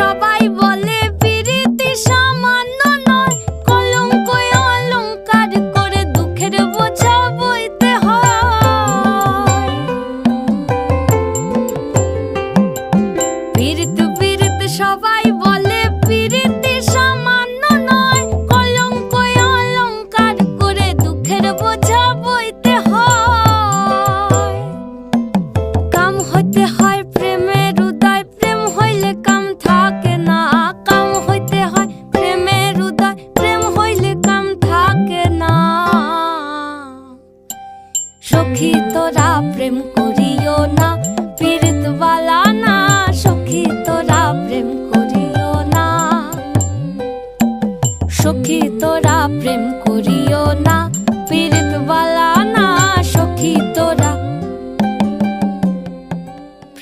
সবাই বলে পিরিতি সামান্য নয়, কলঙ্ক অলংকার করে দুঃখের বোঝা বইতে হয়। পিরিত পিরিত সবাই